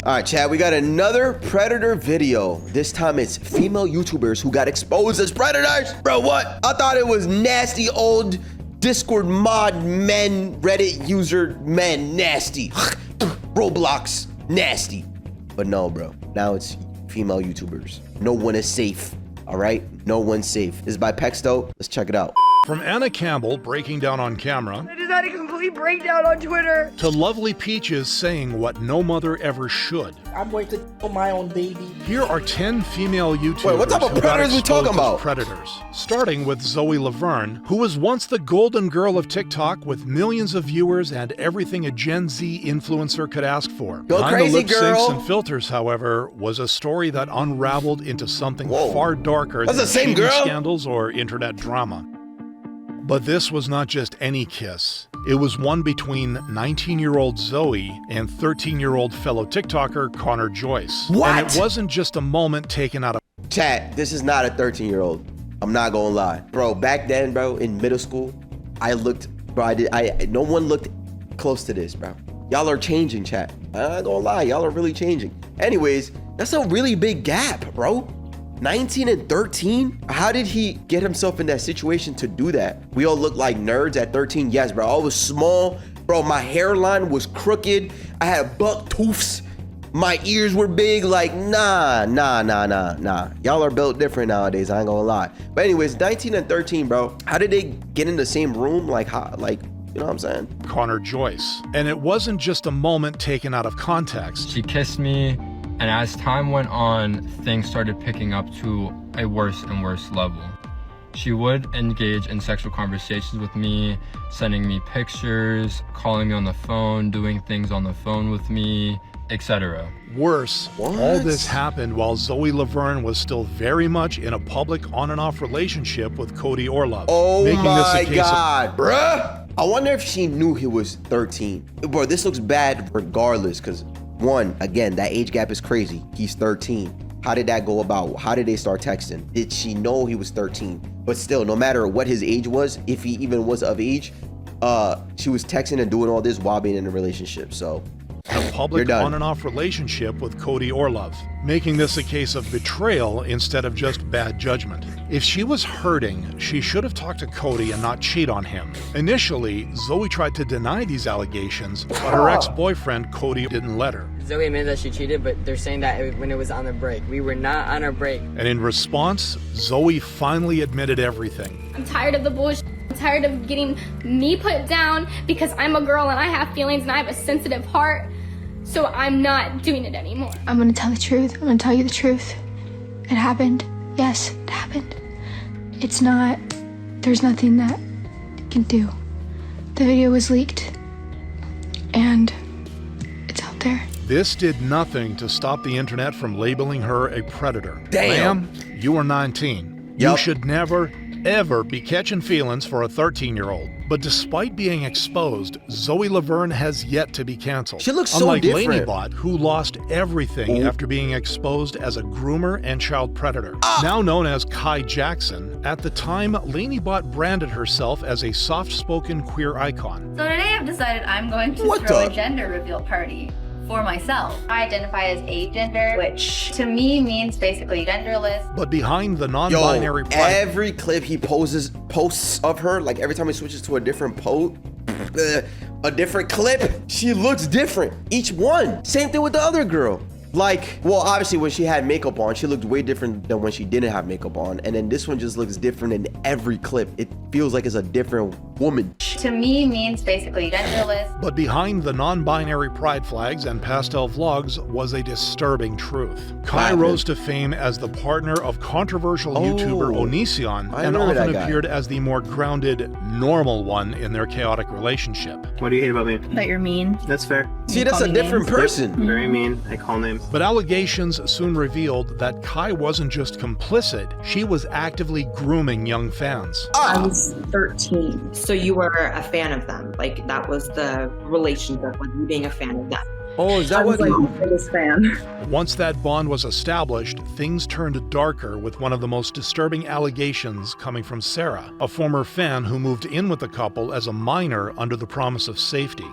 All right, Chad, we got another predator video. This time it's female YouTubers who got exposed as predators. Bro, what? I thought it was nasty old Discord mod men, Reddit user men, nasty. Roblox, nasty. But no, bro. Now it's female YouTubers. No one is safe, all right? No one's safe. This is by Pexto. Let's check it out. From Anna Campbell breaking down on camera, I just had a complete breakdown on Twitter, to Lovely Peaches saying what no mother ever should. I'm going to kill my own baby. Here are 10 female YouTubers Wait, what type of who got predators we talking exposed as about? predators. Starting with Zoe LaVerne, who was once the golden girl of TikTok with millions of viewers and everything a Gen Z influencer could ask for. Go Behind crazy, the lip syncs girl. and filters, however, was a story that unraveled into something far darker That's than the same cheating girl? scandals or internet drama. But this was not just any kiss. It was one between 19-year-old Zoe and 13-year-old fellow TikToker Connor Joyce. What? And it wasn't just a moment taken out of... Chat, this is not a 13-year-old. I'm not gonna lie. Bro, back then, bro, in middle school, I looked, bro, no one looked close to this, bro. Y'all are changing, chat. I'm not gonna lie, y'all are really changing. Anyways, that's a really big gap, bro. 19 and 13? How did he get himself in that situation to do that? We all look like nerds at 13. Yes, bro. I was small. Bro, my hairline was crooked. I had buck tooths. My ears were big. Like, nah. Y'all are built different nowadays. I ain't gonna lie. But anyways, 19 and 13, bro. How did they get in the same room? Like, how? Like, you know what I'm saying? Connor Joyce. And it wasn't just a moment taken out of context. She kissed me, and as time went on, things started picking up to a worse and worse level. She would engage in sexual conversations with me, sending me pictures, calling me on the phone, doing things on the phone with me, etc. Worse, What? all this happened while Zoe LaVerne was still very much in a public on and off relationship with Cody Orlov. Oh making my this a case God, bruh. I wonder if she knew he was 13. Bro, this looks bad regardless, because one, again, that age gap is crazy. He's 13. How did that go about? How did they start texting? Did she know he was 13? But still, no matter what his age was, if he even was of age, she was texting and doing all this while being in a relationship. So a public on and off relationship with Cody Orlov, making this a case of betrayal instead of just bad judgment. If she was hurting, she should have talked to Cody and not cheat on him. Initially, Zoe tried to deny these allegations, but her ex-boyfriend Cody didn't let her. Zoe admitted that she cheated, but they're saying that when it was on the break. We were not on our break. And in response, Zoe finally admitted everything. I'm tired of the bullshit. I'm tired of getting me put down because I'm a girl and I have feelings and I have a sensitive heart. So I'm not doing it anymore. I'm gonna tell the truth. I'm gonna tell you the truth. It happened. Yes, it happened. It's not, there's nothing that you can do. The video was leaked and it's out there. This did nothing to stop the internet from labeling her a predator. Damn. Ma'am, you are 19. Yup. You should never, ever be catching feelings for a 13-year-old. But despite being exposed, Zoe LaVerne has yet to be canceled. She looks so Unlike different. Lanybot, who lost everything after being exposed as a groomer and child predator. Now known as Kai Jackson, at the time, Lanybot branded herself as a soft-spoken queer icon. So today I've decided I'm going to What throw the- a gender reveal party for myself. I identify as agender, which to me means basically genderless. But behind the Yo, non-binary every clip he posts of her, like every time he switches to a different a different clip, she looks different. Each one. Same thing with the other girl. Like, well, obviously when she had makeup on, she looked way different than when she didn't have makeup on. And then this one just looks different in every clip. It feels like it's a different woman. To me means basically genderless. But behind the non-binary pride flags and pastel vlogs was a disturbing truth. Kai happened? rose to fame as the partner of controversial YouTuber Onision I and remember often that guy. appeared as the more grounded, normal one in their chaotic relationship. What do you hate about me? That you're mean. That's fair. See, that's a different person. I'm very mean. I call names. But allegations soon revealed that Kai wasn't just complicit, she was actively grooming young fans. I was 13. So you were a fan of them. Like that was the relationship with you being a fan of them. Oh, is that I was what? like the biggest fan. Once that bond was established, things turned darker with one of the most disturbing allegations coming from Sarah, a former fan who moved in with the couple as a minor under the promise of safety.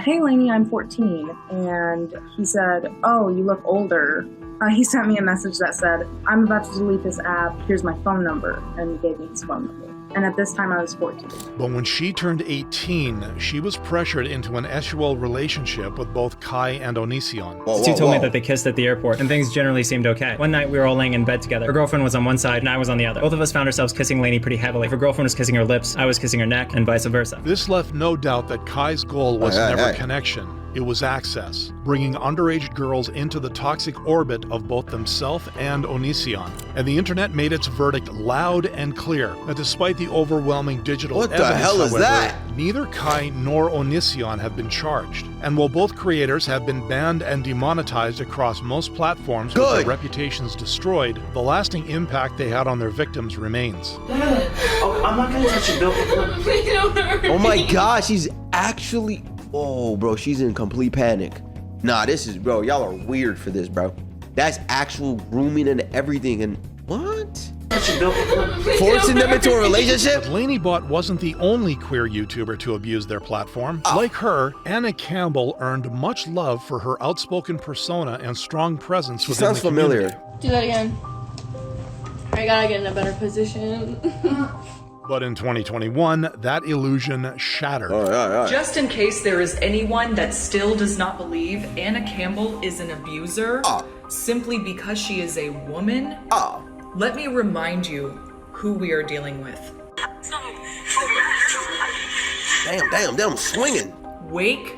hey Lainey, I'm 14. And he said, oh, you look older. He sent me a message that said, I'm about to delete this app. Here's my phone number. And he gave me his phone number. And at this time I was 14. But when she turned 18, she was pressured into an sexual relationship with both Kai and Onision. She told me that they kissed at the airport, and things generally seemed okay. One night we were all laying in bed together. Her girlfriend was on one side, and I was on the other. Both of us found ourselves kissing Lainey pretty heavily. If her girlfriend was kissing her lips, I was kissing her neck, and vice versa. This left no doubt that Kai's goal was never connection. It was access, bringing underage girls into the toxic orbit of both themselves and Onision. And the internet made its verdict loud and clear that despite the overwhelming digital evidence, what the hell is that? Neither Kai nor Onision have been charged. And while both creators have been banned and demonetized across most platforms with their reputations destroyed, the lasting impact they had on their victims remains. Oh, I'm not gonna touch you, Bill. Oh my God, she's actually... Oh, bro, she's in complete panic. Nah, this is, bro, y'all are weird for this, bro. That's actual grooming and everything, and what? Forcing them into a relationship? But Lainey Bot wasn't the only queer YouTuber to abuse their platform. Like her, Anna Campbell earned much love for her outspoken persona and strong presence within the community. Sounds familiar. Do that again. I gotta get in a better position. But in 2021, that illusion shattered. Just in case there is anyone that still does not believe Anna Campbell is an abuser simply because she is a woman, let me remind you who we are dealing with. Damn, swinging. Wake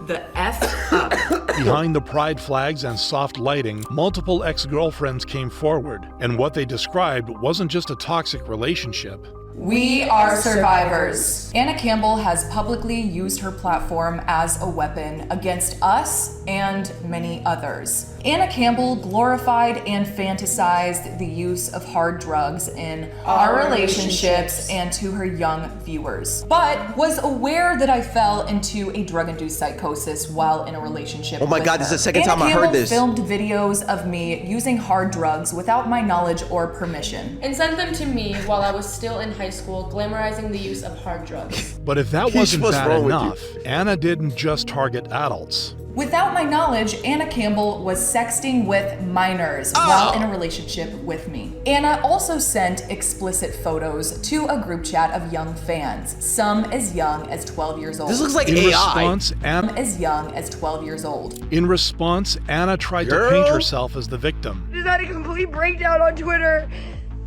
the F up. Behind the pride flags and soft lighting, multiple ex-girlfriends came forward, and what they described wasn't just a toxic relationship. We are survivors. Anna Campbell has publicly used her platform as a weapon against us and many others. Anna Campbell glorified and fantasized the use of hard drugs in our relationships and to her young viewers, but was aware that I fell into a drug-induced psychosis while in a relationship. Oh my God, this is the second time I heard this. Anna Campbell filmed videos of me using hard drugs without my knowledge or permission. And sent them to me while I was still in high school, glamorizing the use of hard drugs. But if that wasn't bad enough, Anna didn't just target adults. Without my knowledge, Anna Campbell was sexting with minors while in a relationship with me. Anna also sent explicit photos to a group chat of young fans, some as young as 12 years old. This looks like In AI. response, Anna, as young as 12 years old. In response, Anna tried to paint herself as the victim. Just had a complete breakdown on Twitter.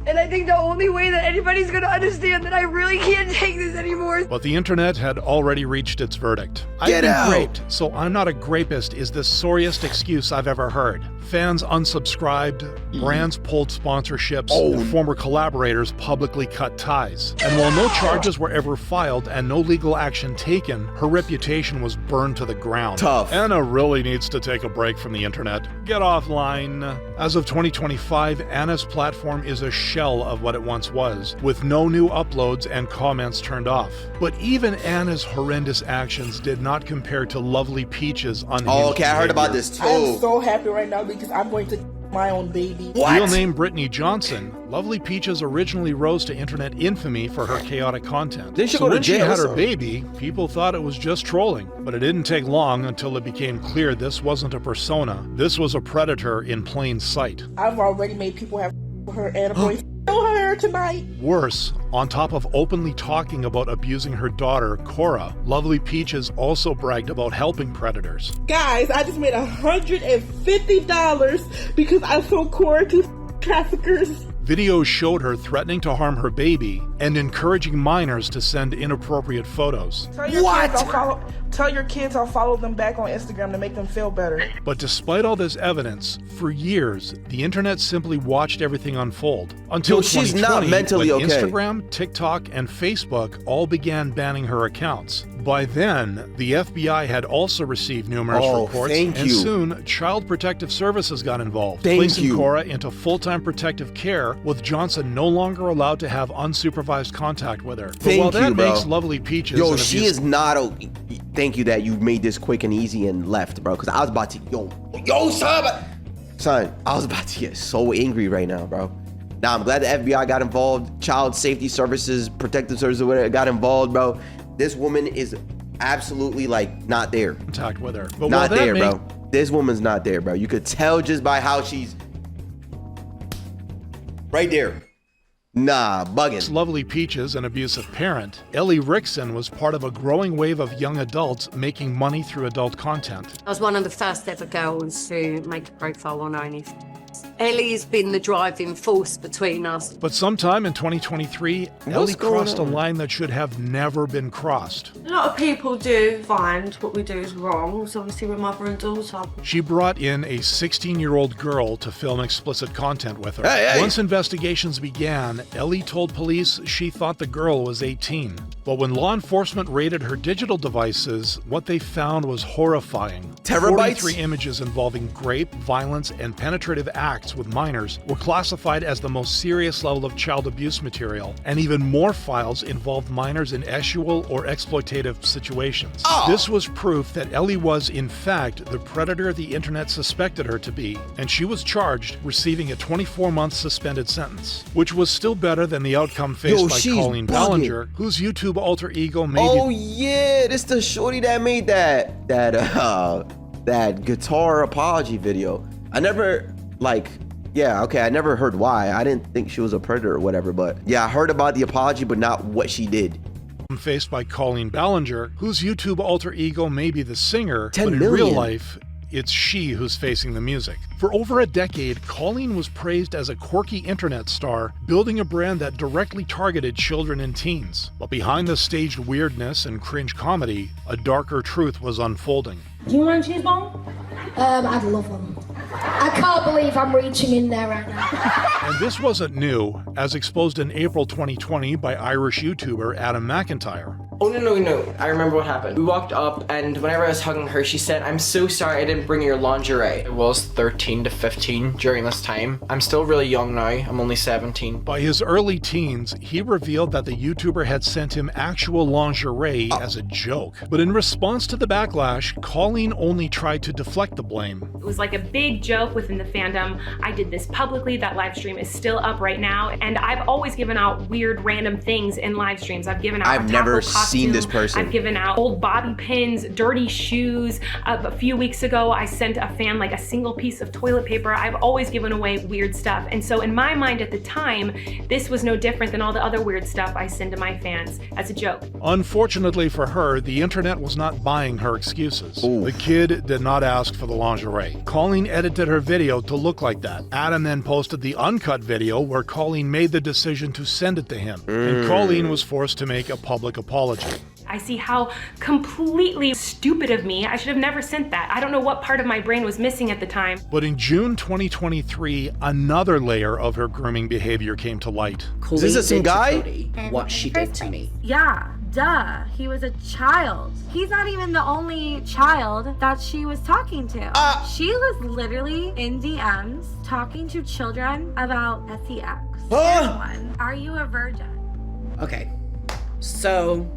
And I think the only way that anybody's gonna understand that I really can't take this anymore. But the internet had already reached its verdict. Get I've out. been raped, so I'm not a grapist is the sorriest excuse I've ever heard. Fans unsubscribed, brands pulled sponsorships, and former collaborators publicly cut ties. And while no charges were ever filed and no legal action taken, her reputation was burned to the ground. Tough. Anna really needs to take a break from the internet. Get offline. As of 2025, Anna's platform is a shell of what it once was, with no new uploads and comments turned off. But even Anna's horrendous actions did not compare to Lovely Peach's unhinged I heard about behavior. this too. I'm so happy right now because I'm going to my own baby. Real name Brittany Johnson, Lovely Peaches originally rose to internet infamy for her chaotic content. Didn't she So go to when she jail had her also? baby, people thought it was just trolling. But it didn't take long until it became clear this wasn't a persona. This was a predator in plain sight. I've already made people have her and a boy her tonight. Worse, on top of openly talking about abusing her daughter, Cora, Lovely Peaches also bragged about helping predators. Guys, I just made $150 because I sold Cora to traffickers. Videos showed her threatening to harm her baby and encouraging minors to send inappropriate photos. Tell your kids I'll follow them back on Instagram to make them feel better. But despite all this evidence, for years, the internet simply watched everything unfold. Until Yo, she's 2020, not mentally when okay. Instagram, TikTok, and Facebook all began banning her accounts. By then, the FBI had also received numerous reports, and soon, Child Protective Services got involved, placing Cora into full-time protective care, with Johnson no longer allowed to have unsupervised contact with her. But while that makes Lovely Peaches Yo, an she is not okay. Thank you that you made this quick and easy and left, bro. Because I was about to, son, I was about to get so angry right now, bro. Now I'm glad the FBI got involved, Child Safety Services, Protective Services, whatever got involved, bro. This woman is absolutely like not there. Contact with her. But Not there, bro. This woman's not there, bro. You could tell just by how she's right there. Nah, bugging. Lovely Peaches, an abusive parent, Ellie Rixon was part of a growing wave of young adults making money through adult content. I was one of the first ever girls to make a profile on OnlyFans. Ellie's been the driving force between us. But sometime in 2023, Ellie crossed a line that should have never been crossed. A lot of people do find what we do is wrong, so obviously we're mother and daughter. She brought in a 16-year-old girl to film explicit content with her. Hey. Once investigations began, Ellie told police she thought the girl was 18. But when law enforcement raided her digital devices, what they found was horrifying. Terabytes? 43 images involving rape, violence, and penetrative acts with minors were classified as the most serious level of child abuse material, and even more files involved minors in sexual or exploitative situations. This was proof that Ellie was, in fact, the predator the internet suspected her to be, and she was charged, receiving a 24-month suspended sentence, which was still better than the outcome faced by Colleen Ballinger, whose YouTube alter ego made yeah, this the shorty that made that guitar apology video. I never I never heard why. I didn't think she was a predator or whatever, but yeah, I heard about the apology, but not what she did. Faced by Colleen Ballinger, whose YouTube alter ego may be the singer, 10 but in million. real life, it's she who's facing the music. For over a decade, Colleen was praised as a quirky internet star, building a brand that directly targeted children and teens. But behind the staged weirdness and cringe comedy, a darker truth was unfolding. Do you want a cheese ball? I'd love one. I can't believe I'm reaching in there right now. And this wasn't new, as exposed in April 2020 by Irish YouTuber Adam McIntyre. Oh, no. I remember what happened. We walked up, and whenever I was hugging her, she said, "I'm so sorry I didn't bring your lingerie." I was 13 to 15 during this time. I'm still really young now. I'm only 17. By his early teens, he revealed that the YouTuber had sent him actual lingerie as a joke. But in response to the backlash, Colleen only tried to deflect the blame. It was like a big joke within the fandom. I did this publicly. That live stream is still up right now. And I've always given out weird random things in live streams. I've given out I've never seen this person. I've given out old bobby pins, dirty shoes. A few weeks ago, I sent a fan like a single piece of toilet paper. I've always given away weird stuff. And so in my mind at the time, this was no different than all the other weird stuff I send to my fans as a joke. Unfortunately for her, the internet was not buying her excuses. The kid did not ask for the lingerie. Colleen edited her video to look like that. Adam then posted the uncut video where Colleen made the decision to send it to him. And Colleen was forced to make a public apology. I see how completely stupid of me. I should have never sent that. I don't know what part of my brain was missing at the time. But in June 2023, another layer of her grooming behavior came to light. Is this some guy? What she did to me. Yeah, duh. He was a child. He's not even the only child that she was talking to. She was literally in DMs talking to children about sex. Everyone, are you a virgin? Okay, so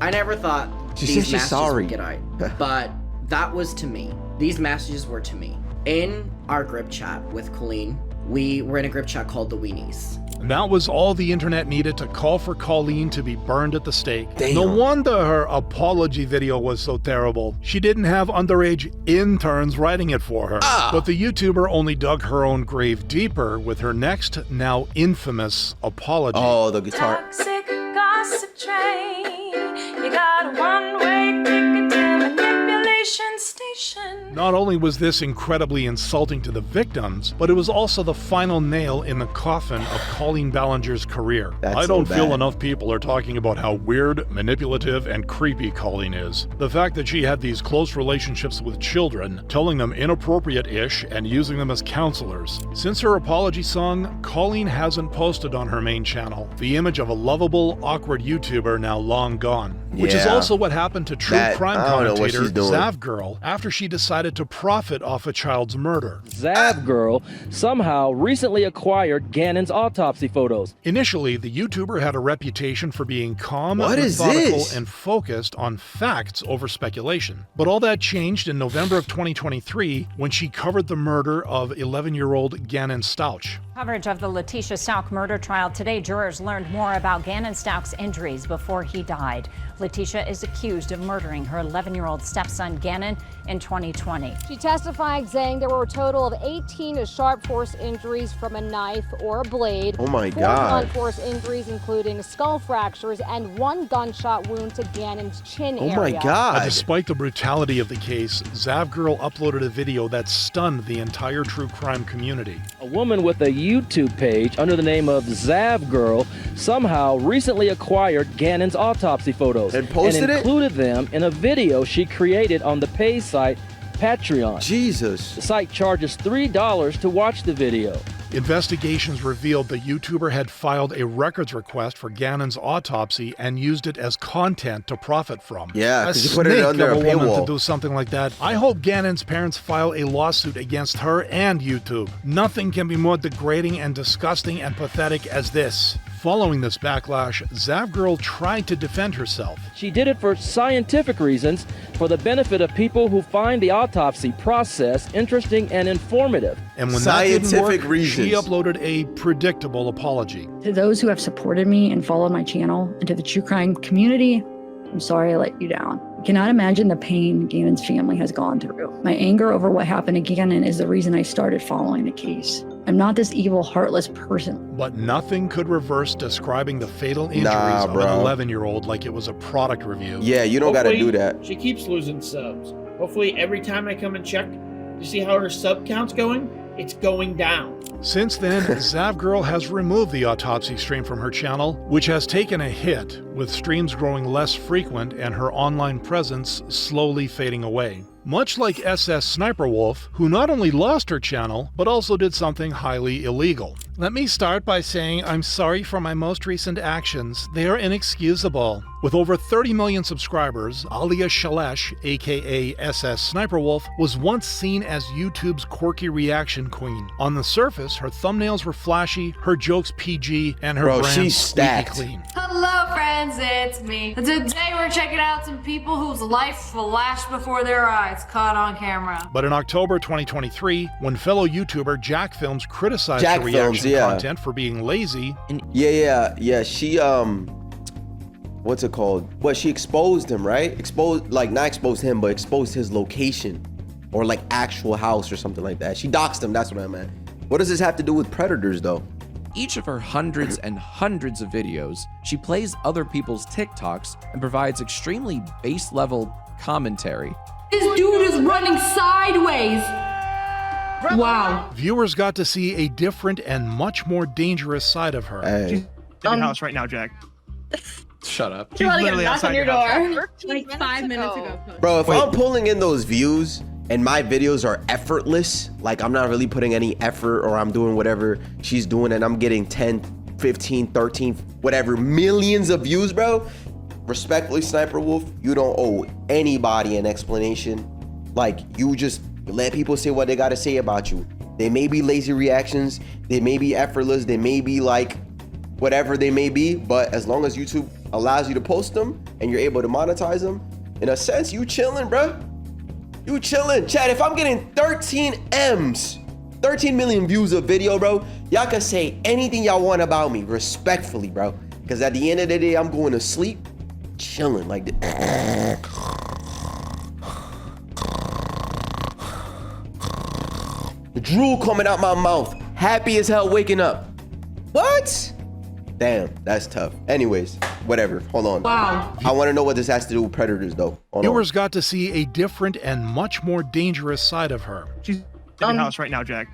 I never thought these messages would get out, but that was to me. These messages were to me. In our group chat with Colleen, we were in a group chat called the Weenies. And that was all the internet needed to call for Colleen to be burned at the stake. Damn. No wonder her apology video was so terrible. She didn't have underage interns writing it for her. But the YouTuber only dug her own grave deeper with her next, now infamous, apology. Oh, the guitar. Toxic gossip train. You got a one-way ticket to manipulation station. Not only was this incredibly insulting to the victims, but it was also the final nail in the coffin of Colleen Ballinger's career. I don't feel enough people are talking about how weird, manipulative, and creepy Colleen is. The fact that she had these close relationships with children, telling them inappropriate-ish and using them as counselors. Since her apology song, Colleen hasn't posted on her main channel. The image of a lovable, awkward YouTuber now long gone. Which is also what happened to true crime commentator Zav Girl after she decided decided to profit off a child's murder. Zav Girl somehow recently acquired Gannon's autopsy photos. Initially, the YouTuber had a reputation for being calm, What is methodical, this? and focused on facts over speculation. But all that changed in November of 2023 when she covered the murder of 11-year-old Gannon Stouch. Coverage of the Letitia Stauch murder trial. Today, jurors learned more about Gannon Stauch's injuries before he died. Letitia is accused of murdering her 11-year-old stepson, Gannon, in 2020. She testified saying there were a total of 18 sharp force injuries from a knife or a blade. Oh my 4 God. blunt force injuries, including skull fractures, and 1 gunshot wound to Gannon's chin area. Oh my God. Despite the brutality of the case, Zav Girl uploaded a video that stunned the entire true crime community. A woman with a YouTube page under the name of Zav Girl somehow recently acquired Gannon's autopsy photos and posted it? included them in a video she created on the pay site Patreon. Jesus. The site charges $3 to watch the video. Investigations revealed the YouTuber had filed a records request for Gannon's autopsy and used it as content to profit from. Yeah, a 'cause you put it snake under of a a woman paywall. to do something like that. I hope Gannon's parents file a lawsuit against her and YouTube. Nothing can be more degrading and disgusting and pathetic as this. Following this backlash, Zav Girl tried to defend herself. She did it for scientific reasons, for the benefit of people who find the autopsy process interesting and informative. And when that didn't Scientific work, reasons. she uploaded a predictable apology. To those who have supported me and followed my channel, and to the true crime community, I'm sorry I let you down. I cannot imagine the pain Gannon's family has gone through. My anger over what happened to Gannon is the reason I started following the case. I'm not this evil, heartless person. But nothing could reverse describing the fatal injuries Nah, of bro. an 11-year-old like it was a product review. Yeah, you don't gotta Hopefully, do that. She keeps losing subs. Hopefully every time I come and check to see how her sub count's going, it's going down. Since then, Zav Girl has removed the autopsy stream from her channel, which has taken a hit, with streams growing less frequent and her online presence slowly fading away. Much like SSSniperWolf, who not only lost her channel, but also did something highly illegal. Let me start by saying I'm sorry for my most recent actions. They are inexcusable. With over 30 million subscribers, Alia Shalesh, aka SSSniperWolf, was once seen as YouTube's quirky reaction queen. On the surface, her thumbnails were flashy, her jokes PG, and her Bro, brand she's squeaky stacked. clean. Hello, friends, it's me. Today we're checking out some people whose life flashed before their eyes, caught on camera. But in October 2023, when fellow YouTuber Jack Films criticized Jack her reaction Films, yeah. content for being lazy, Yeah. She what's it called? What, she exposed him, right? Exposed, like not exposed him, but exposed his location or like actual house or something like that. She doxed him. That's what I meant. What does this have to do with predators, though? Each of her hundreds and hundreds of videos, she plays other people's TikToks and provides extremely base level commentary. This dude is running sideways. Wow. viewers got to see a different and much more dangerous side of her. Hey. In your house right now, Jack. Shut up. She's literally outside your door. Like 5 minutes ago. Bro, if I'm pulling in those views and my videos are effortless, like I'm not really putting any effort or I'm doing whatever she's doing and I'm getting 10, 15, 13, whatever, millions of views, bro. Respectfully, Sniper Wolf, you don't owe anybody an explanation. Like, you just let people say what they gotta say about you. They may be lazy reactions, they may be effortless, they may be like whatever they may be, but as long as YouTube allows you to post them and you're able to monetize them, in a sense, you chilling, bro. You chilling. Chad, if I'm getting 13 million views of video, bro, y'all can say anything y'all want about me, respectfully, bro. Because at the end of the day, I'm going to sleep, chilling like this. The drool coming out my mouth, happy as hell waking up. What? Damn, that's tough. Anyways, whatever. Hold on. Wow. I want to know what this has to do with predators, though. Hold on. Viewers got to see a different and much more dangerous side of her. She's in your house right now, Jack.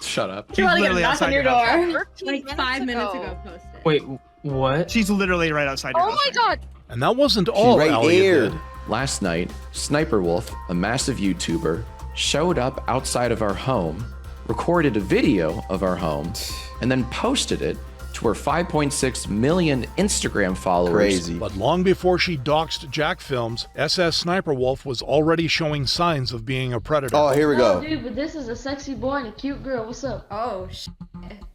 Shut up. She's literally outside your door. Like 5 minutes ago posted. Wait, what? She's literally right outside your house. God. And that wasn't all right Alia there. did. Last night, SniperWolf, a massive YouTuber, showed up outside of our home, recorded a video of our home, and then posted it to her 5.6 million Instagram followers. Crazy. But long before she doxed Jack Films, SSSniperWolf was already showing signs of being a predator. Oh, here we go. Oh, dude, but this is a sexy boy and a cute girl. What's up? Oh,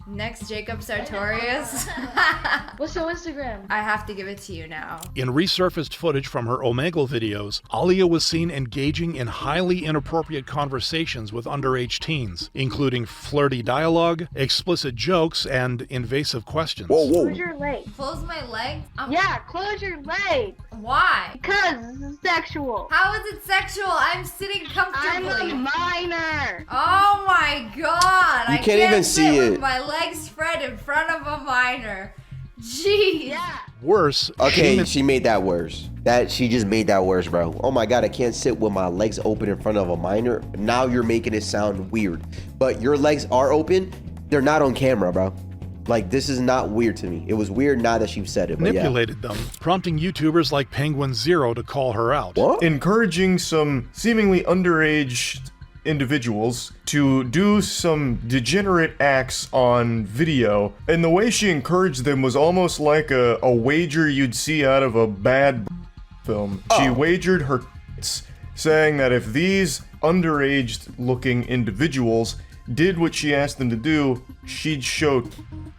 next Jacob Sartorius. What's your Instagram? I have to give it to you now. In resurfaced footage from her Omegle videos, Alia was seen engaging in highly inappropriate conversations with underage teens, including flirty dialogue, explicit jokes, and invasive questions. Close your leg. Close my leg? Yeah, close your leg. Why? Because this is sexual. How is it sexual? I'm sitting comfortably. I'm a minor. Oh my god. You can't even see sit with it. my legs spread in front of a minor. Jeez. Yeah. Worse, Okay, she made that worse. She just made that worse, bro. Oh my god, I can't sit with my legs open in front of a minor. Now you're making it sound weird. But your legs are open. They're not on camera, bro. Like, this is not weird to me. It was weird now that you've said it, but manipulated them, prompting YouTubers like Penguin Zero to call her out. What? Encouraging some seemingly underage individuals to do some degenerate acts on video, and the way she encouraged them was almost like a wager you'd see out of a bad film. She wagered her saying that if these underage looking individuals did what she asked them to do, she'd show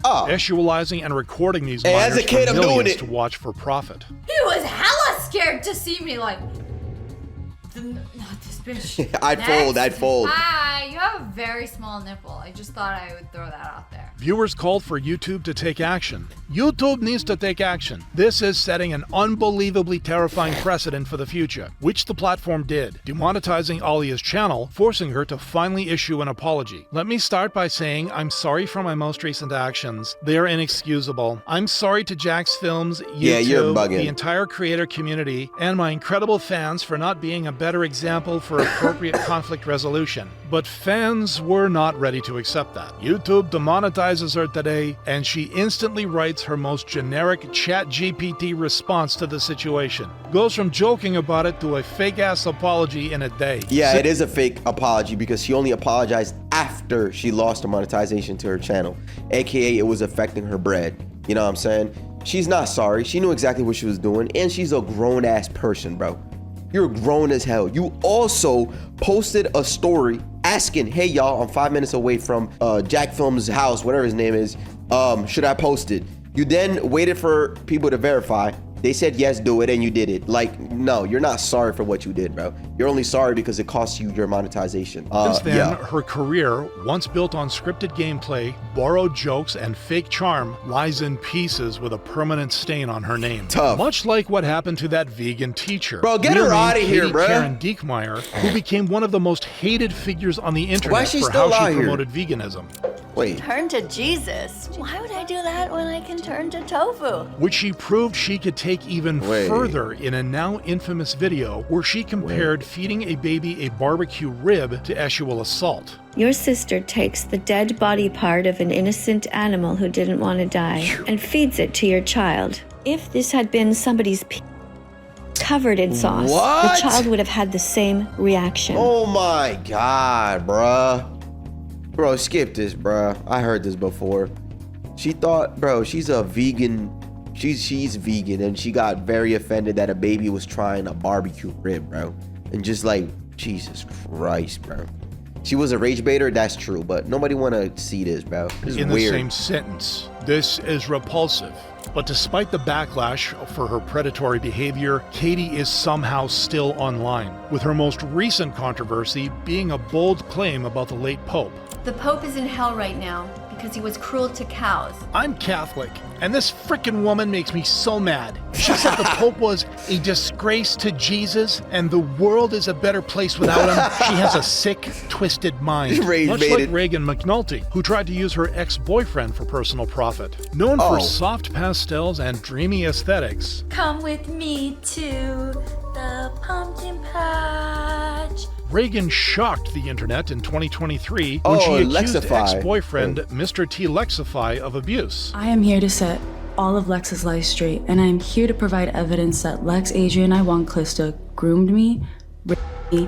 Sexualizing and recording these Hey, minors as a kid, for I'm doing millions it. to watch for profit. He was hella scared to see me like, not this bitch. I'd fold. Hi, you have a very small nipple. I just thought I would throw that out there. Viewers called for YouTube to take action. YouTube needs to take action. This is setting an unbelievably terrifying precedent for the future, which the platform did, demonetizing Alia's channel, forcing her to finally issue an apology. Let me start by saying I'm sorry for my most recent actions. They're inexcusable. I'm sorry to Jack's Films, YouTube, Yeah, you're bugging. the entire creator community, and my incredible fans for not being a better example for appropriate conflict resolution. But fans were not ready to accept that. YouTube demonetizes her today, and she instantly writes her most generic ChatGPT response to the situation. Goes from joking about it to a fake-ass apology in a day. Yeah, it is a fake apology because she only apologized after she lost the monetization to her channel, aka it was affecting her bread. You know what I'm saying? She's not sorry. She knew exactly what she was doing, and she's a grown-ass person, bro. You're grown as hell. You also posted a story asking, hey y'all, I'm 5 minutes away from Jack Films' house, whatever his name is. Should I post it? You then waited for people to verify. They said, yes, do it, and you did it. Like, no, you're not sorry for what you did, bro. You're only sorry because it cost you your monetization. Since then, her career, once built on scripted gameplay, borrowed jokes, and fake charm, lies in pieces with a permanent stain on her name. Tough. Much like what happened to that vegan teacher. Bro, get Real her name out of here, Katie bro. Karen Diekmeyer, who became one of the most hated figures on the internet Why is she for still how out she here? promoted veganism. Wait. Turn to Jesus. Why would I do that when I can turn to tofu? Which she proved she could take even further in a now infamous video where she compared feeding a baby a barbecue rib to sexual assault. Your sister takes the dead body part of an innocent animal who didn't want to die and feeds it to your child. If this had been somebody's covered in sauce, What? the child would have had the same reaction. Oh my God, bruh. Bro, skip this, bruh. I heard this before. She thought, bro, she's a vegan. She's vegan, and she got very offended that a baby was trying a barbecue rib, bro. And just like, Jesus Christ, bro. She was a rage baiter, that's true, but nobody want to see this, bro. This is In weird. the same sentence, this is repulsive. But despite the backlash for her predatory behavior, Katie is somehow still online, with her most recent controversy being a bold claim about the late Pope. The Pope is in hell right now because he was cruel to cows. I'm Catholic, and this frickin' woman makes me so mad. She said the Pope was a disgrace to Jesus, and the world is a better place without him. She has a sick, twisted mind. Much like Reagan McNelte, who tried to use her ex-boyfriend for personal profit. Known for soft pastels and dreamy aesthetics, Come with me to the pumpkin patch. Reagan shocked the internet in 2023 when Oh, she accused Lexify. ex-boyfriend Mr. T. Lexify of abuse. I am here to set all of Lex's life straight, and I am here to provide evidence that Lex Adrian Iwan Clista groomed me, raped me,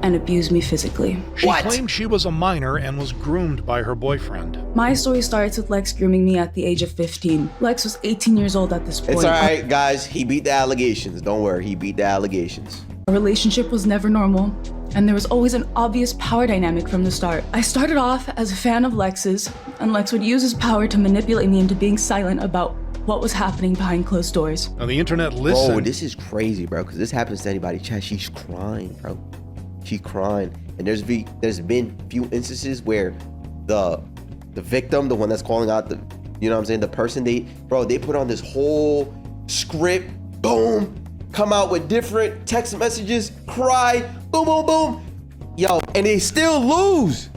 and abused me physically. She claimed she was a minor and was groomed by her boyfriend. My story starts with Lex grooming me at the age of 15. Lex was 18 years old at this point. It's all right, guys. He beat the allegations. Don't worry. He beat the allegations. Our relationship was never normal, and there was always an obvious power dynamic from the start. I started off as a fan of Lex's, and Lex would use his power to manipulate me into being silent about what was happening behind closed doors. Now the internet listened. Oh, this is crazy, bro, because this happens to anybody. Chat, she's crying, bro. She's crying. And there's been few instances where the victim, the one that's calling out the, you know what I'm saying, the person, they put on this whole script, boom, come out with different text messages, cry, boom, boom, boom. Yo, and they still lose.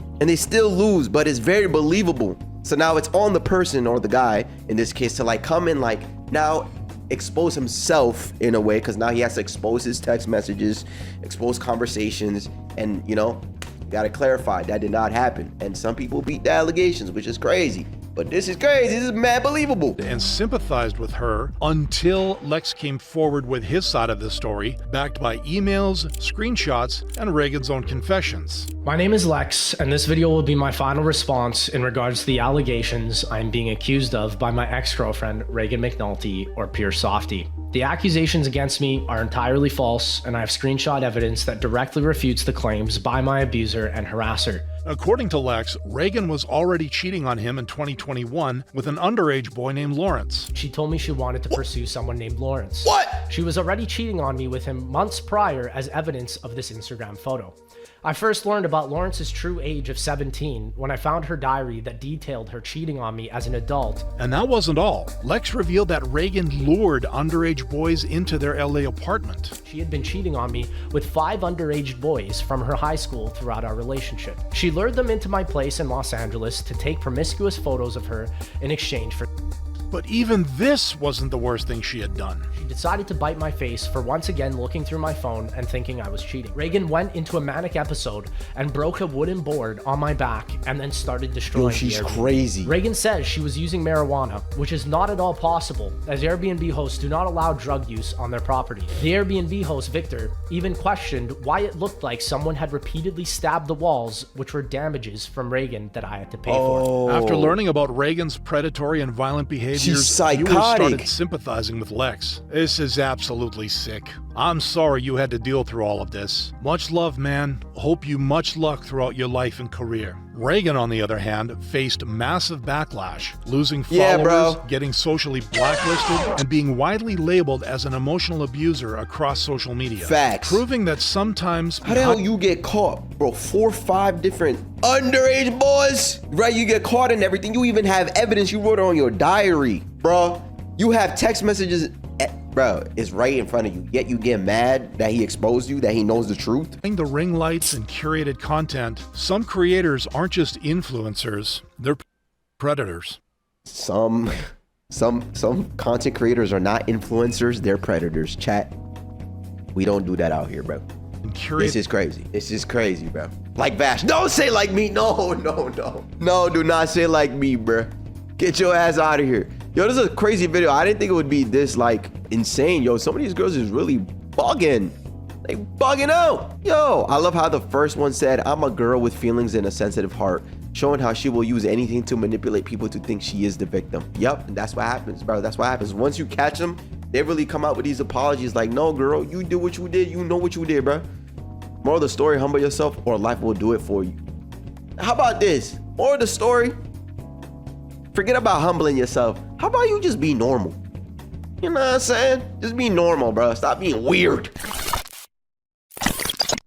But it's very believable. So now it's on the person or the guy in this case to like come in, like now expose himself in a way, because now he has to expose his text messages, expose conversations, and you know, you gotta clarify that did not happen. And some people beat the allegations, which is crazy. But this is crazy. This is mad believable. And sympathized with her until Lex came forward with his side of the story, backed by emails, screenshots, and Reagan's own confessions. My name is Lex, and this video will be my final response in regards to the allegations I'm being accused of by my ex-girlfriend, Reagan McNelte, or Pure Softy. The accusations against me are entirely false, and I have screenshot evidence that directly refutes the claims by my abuser and harasser. According to Lex, Reagan was already cheating on him in 2021 with an underage boy named Lawrence. She told me she wanted to pursue someone named Lawrence. What? She was already cheating on me with him months prior as evidence of this Instagram photo. I first learned about Lawrence's true age of 17 when I found her diary that detailed her cheating on me as an adult. And that wasn't all. Lex revealed that Reagan lured underage boys into their LA apartment. She had been cheating on me with 5 underage boys from her high school throughout our relationship. She lured them into my place in Los Angeles to take promiscuous photos of her in exchange for... But even this wasn't the worst thing she had done. She decided to bite my face for once again looking through my phone and thinking I was cheating. Reagan went into a manic episode and broke a wooden board on my back and then started destroying she's the Airbnb. Crazy. Reagan says she was using marijuana, which is not at all possible, as Airbnb hosts do not allow drug use on their property. The Airbnb host, Victor, even questioned why it looked like someone had repeatedly stabbed the walls, which were damages from Reagan that I had to pay for. After learning about Reagan's predatory and violent behavior, she's psychotic. Viewers started sympathizing with Lex. This is absolutely sick. I'm sorry you had to deal through all of this. Much love, man. Hope you much luck throughout your life and career. Reagan, on the other hand, faced massive backlash, losing followers, getting socially blacklisted, and being widely labeled as an emotional abuser across social media. Facts. Proving that sometimes... How the hell you get caught, bro? 4 or 5 different underage boys, right? You get caught and everything. You even have evidence. You wrote it on your diary, bro. You have text messages. Bro, it's right in front of you, yet you get mad that he exposed you, that he knows the truth. The ring lights and curated content, some creators aren't just influencers, they're predators. Some content creators are not influencers, they're predators. Chat, we don't do that out here, bro. This is crazy. This is crazy, bro. Like Vash, don't say like me. No, do not say like me, bro. Get your ass out of here. Yo, this is a crazy video. I didn't think it would be this like insane. Yo, some of these girls is really bugging. They bugging out. Yo, I love how the first one said, I'm a girl with feelings and a sensitive heart, showing how she will use anything to manipulate people to think she is the victim. Yep, and that's what happens, bro. That's what happens. Once you catch them, they really come out with these apologies like, no, girl, you did what you did. You know what you did, bro. Moral of the story, humble yourself or life will do it for you. How about this? Moral of the story, forget about humbling yourself. How about you just be normal? You know what I'm saying? Just be normal, bro. Stop being weird.